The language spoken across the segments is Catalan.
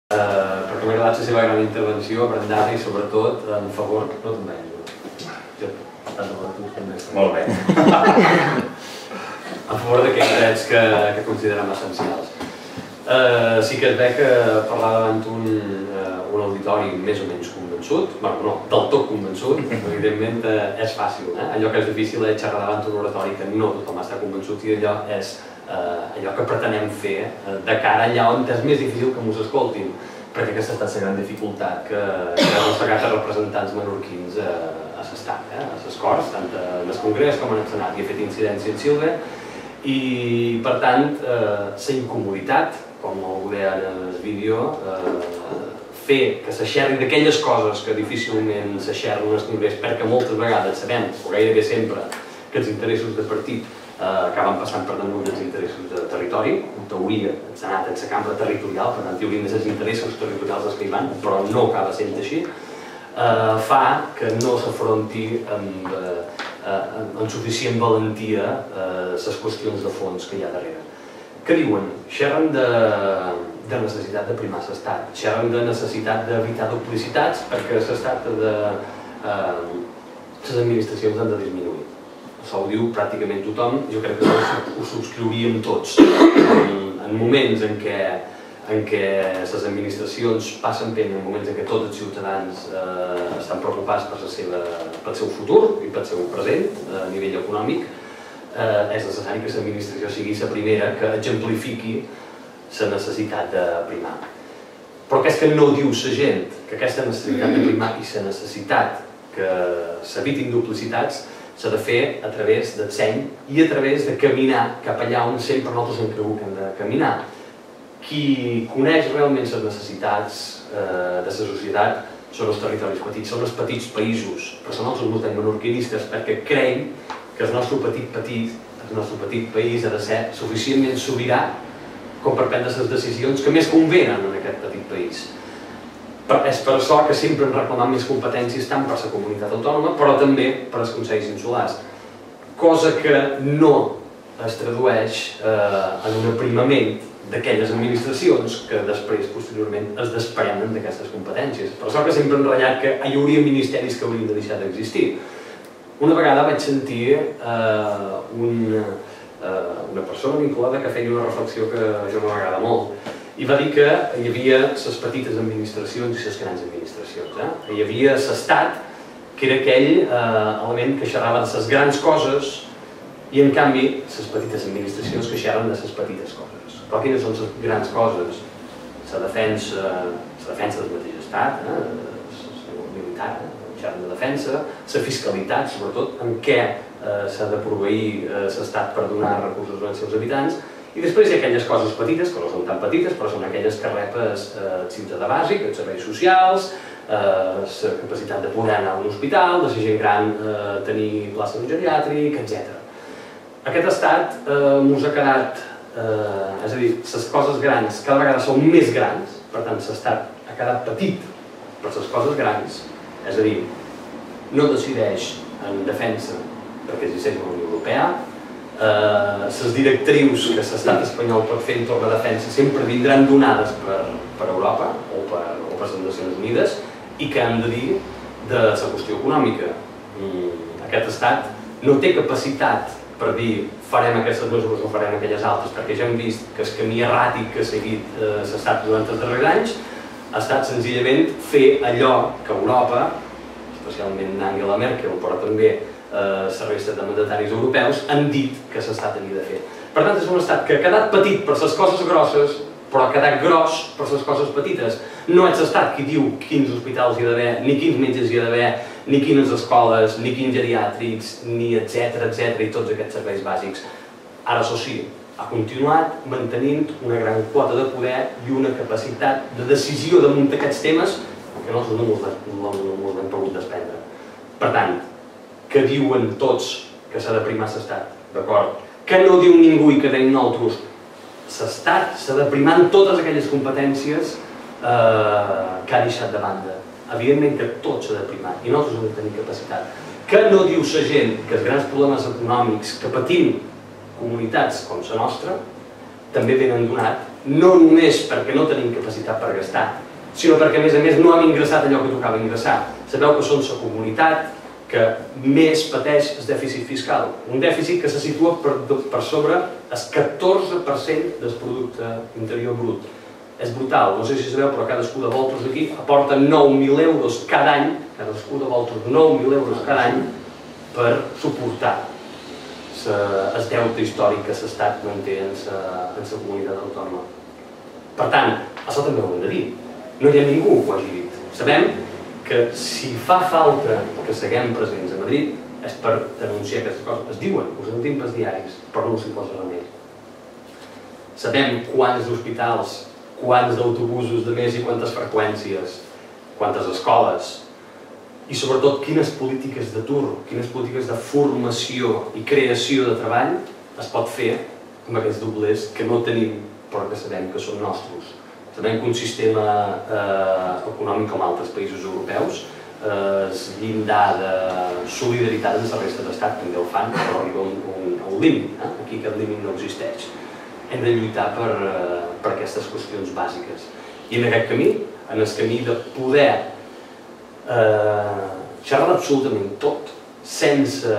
perquè m'ha agradat la seva gran intervenció, brandada i sobretot en favor... No te'n veig, jo estàs a tu també. Molt bé. En favor d'aquells drets que considerem essencials. Sí que es ve que parlar davant un auditori més o menys convençut, bueno, no, del tot convençut, evidentment és fàcil. Allò que és difícil és xerrar davant un oratori que no tothom està convençut i allò és allò que pretenem fer de cara allà on és més difícil que mos escoltin, perquè aquesta ha estat la gran dificultat que han destacat els representants menorquins a l'estat, a les Corts, tant en el Congrés com en el Senat, i ha fet incidència en Silva, i per tant la incomoditat, com ho deia en el vídeo, fer que s'aixerri d'aquelles coses que difícilment s'aixerren en el Congrés, perquè moltes vegades sabem, o gairebé sempre, que els interessos de partit acaben passant per damunt dels interessos de territori. En teoria, el Senat és la cambra territorial, per tant, hi haurien de ser els interessos territorials els que hi van, però no acaba sent així, fa que no s'afronti amb suficient valentia les qüestions de fons que hi ha darrere. Què diuen? Xerren de necessitat de primar l'estat, xerren de necessitat d'evitar duplicitats perquè l'estat les administracions han de disminuir. Això ho diu pràcticament tothom, jo crec que ho subscriuríem tots. En moments en què les administracions passen pena, en moments en què tots els ciutadans estan preocupats pel seu futur i pel seu present a nivell econòmic, és necessari que l'administració sigui la primera que exemplifiqui la necessitat de primar. Però què és que no diu la gent? Que aquesta necessitat de primar i la necessitat que s'evitin duplicitats s'ha de fer a través del seny i a través de caminar cap allà on sempre nosaltres hem cregut que hem de caminar. Qui coneix realment les necessitats de la societat són els territoris petits, són els petits països, però són els voltants menorquinistes perquè creiem que el nostre petit país ha de ser suficientment sobirà com per prendre les decisions que més convenen en aquest petit país. És per això que sempre han reclamat més competències tant per la comunitat autònoma, però també per als consells insulars, cosa que no es tradueix en un aprimament d'aquelles administracions que després, posteriorment, es desprenen d'aquestes competències. Per això que sempre han ratllat que hi hauria ministeris que haurien de deixar d'existir. Una vegada vaig sentir una persona vinculada que feia una reflexió que a jo m'agrada molt, i va dir que hi havia les petites administracions i les grans administracions. Hi havia l'estat, que era aquell element que xerrava de les grans coses, i en canvi les petites administracions que xerren de les petites coses. Però quines són les grans coses? La defensa del mateix estat, la militar, xerren de defensa, la fiscalitat, sobretot en què s'ha de proveir l'estat per donar recursos als seus habitants, i després hi ha aquelles coses petites, que no són tan petites, però són aquelles que rep el ciutadà bàsic, els serveis socials, la capacitat de poder anar a un hospital, de ser gent gran tenir plaça en geriàtric, etc. Aquest estat ens ha quedat, és a dir, les coses grans cada vegada són més grans, per tant l'estat ha quedat petit per les coses grans, és a dir, no decideix en defensa perquè existeix la Unió Europea, les directrius que l'estat espanyol pot fer entorn a defensa sempre vindran donades per Europa o per les Nacions Unides i que hem de dir de la qüestió econòmica. Aquest estat no té capacitat per dir farem aquestes mesures o farem aquelles altres, perquè ja hem vist que el camí erràtic que ha seguit l'estat durant els darrers anys ha estat senzillament fer allò que Europa, especialment Angela Merkel, però també la resta de mandataris europeus, han dit que l'estat havia de fer. Per tant, és un estat que ha quedat petit per les coses grosses, però ha quedat gros per les coses petites. No és l'estat qui diu quins hospitals hi ha d'haver, ni quins metges hi ha d'haver, ni quines escoles, ni quins geriàtrics, ni etc, i tots aquests serveis bàsics. Ara, això sí, ha continuat mantenint una gran quota de poder i una capacitat de decisió damunt d'aquests temes que nosaltres no ens hem pogut desprendre. Per tant, que diuen tots que s'ha de primar l'estat, d'acord? Que no diu ningú i que deim nosaltres, l'estat s'ha de primar en totes aquelles competències que ha deixat de banda. Evidentment que tot s'ha de primar i nosaltres hem de tenir capacitat. Que no diu la gent que els grans problemes econòmics que patim comunitats com la nostra també venen donat no només perquè no tenim capacitat per gastar, sinó perquè, a més, no hem ingressat allò que tocava ingressar. Sabeu que som la comunitat que més pateix el dèficit fiscal, un dèficit que se situa per sobre el 14% del producte interior brut. És brutal, no sé si sabeu, però cadascú de vosaltres aquí aporta 9.000 euros cada any, cadascú de vosaltres 9.000 euros cada any per suportar el deute històric que l'Estat manté en la comunitat autònoma. Per tant, això també ho hem de dir. No hi ha ningú que ho hagi dit. Sabem que si fa falta que siguem presents a Madrid és per denunciar aquestes coses. Es diuen, ho sentim pels diaris, però no s'hi posa remei. Sabem quants hospitals, quants autobusos de més i quantes freqüències, quantes escoles, i sobretot quines polítiques d'atur, quines polítiques de formació i creació de treball es pot fer amb aquests doblers que no tenim però que sabem que són nostres. Sabem que un sistema econòmic com altres països europeus, el llindar de solidaritat amb la resta de l'Estat també el fan, però arriba a un límit. Aquí aquest límit no existeix. Hem de lluitar per aquestes qüestions bàsiques. I en aquest camí, en el camí de poder xerrar absolutament tot, sense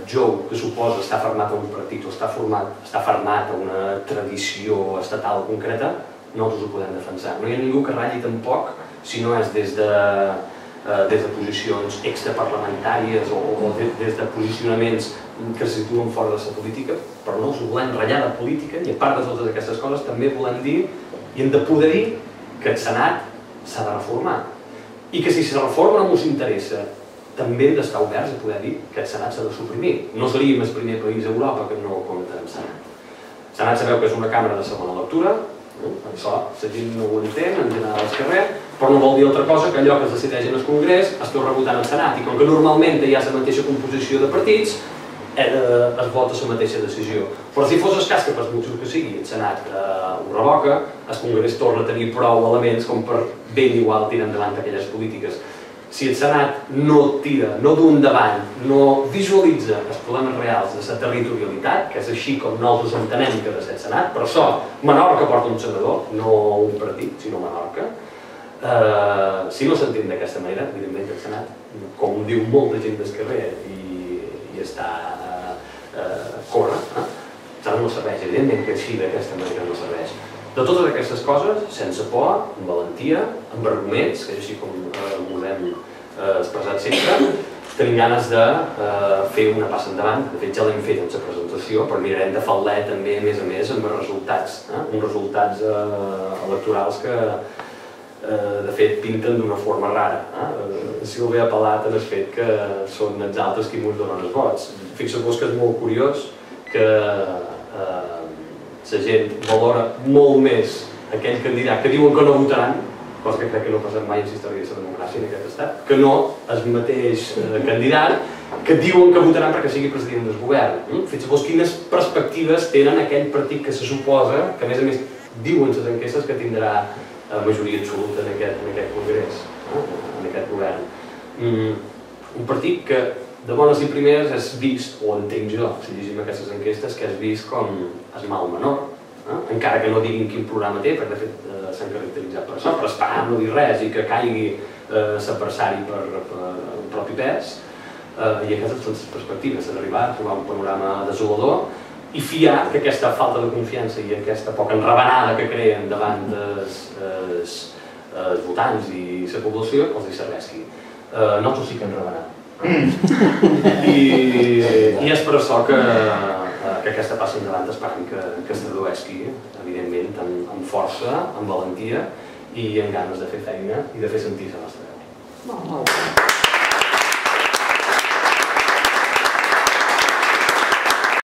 jou que suposa estar fermat a un partit o estar fermat a una tradició estatal concreta, nosaltres ho podem defensar. No hi ha ningú que ratlli tampoc si no és des de posicions extraparlamentàries o des de posicionaments que se situen fora de la política, però no us volem ratllar de política i a part de totes aquestes coses també volem dir i hem de poder dir que el Senat s'ha de reformar i que si se reforma no ens interessa també hem d'estar oberts a poder dir que el Senat s'ha de suprimir. No seríem el primer país a Europa que no compta amb Senat. El Senat sabeu que és una càmera de segona lectura, això la gent no ho entén en general al carrer, però no vol dir altra cosa que allò que es decideix en el Congrés es torna votant al Senat i com que normalment hi ha la mateixa composició de partits es vota la mateixa decisió. Però si fos el cas que pels motius que sigui el Senat ho revoca, el Congrés torna a tenir prou elements com per ben igual tirar endavant aquelles polítiques. Si el Senat no tira, no du endavant, no visualitza els problemes reals de la territorialitat, que és així com nosaltres entenem que ha de ser el Senat, per això Menorca porta un senador, no un partit, sinó Menorca, si no s'entén d'aquesta manera, evidentment que el Senat, com diu molta gent del carrer i està corre, no serveix, evidentment que així d'aquesta manera no serveix. De totes aquestes coses, sense por, amb valentia, amb arguments, que és així com us hem expressat sempre, tenim ganes de fer una passa endavant. De fet, ja l'hem fet en la presentació, però mirarem de fer-la també, a més, amb resultats, uns resultats electorals que, de fet, pinten d'una forma rara. Sílvia ha apel·lat en el fet que són els altres qui ens donen els vots. Fixeu-vos que és molt curiós que la gent valora molt més aquell candidat que diuen que no votaran, cosa que crec que no ha passat mai en la història de la democràcia en aquest estat, que no el mateix candidat que diuen que votaran perquè sigui president del govern. Fixeu-vos quines perspectives tenen aquell partit que se suposa, que a més diuen les enquestes que tindrà majoria absoluta en aquest congrés, en aquest govern. Un partit que de bones i primeres és vist, o entenc jo, si llegim aquestes enquestes, que és vist com el mal menor, encara que no diguin quin programa té, perquè de fet s'han caracteritzat per això, per esperar, no dir res i que caigui l'adversari per propi pes, i aquestes són les perspectives, d'arribar a trobar un panorama desolador i fiar que aquesta falta de confiança i aquesta poca enravenada que creen davant dels votants i la població els hi serveixi. Nosaltres sí que enravenam. I és per això que aquesta passa endavant esperem que es tradueixi, evidentment, amb força, amb valentia i amb ganes de fer feina i de fer sentir la nostra veu.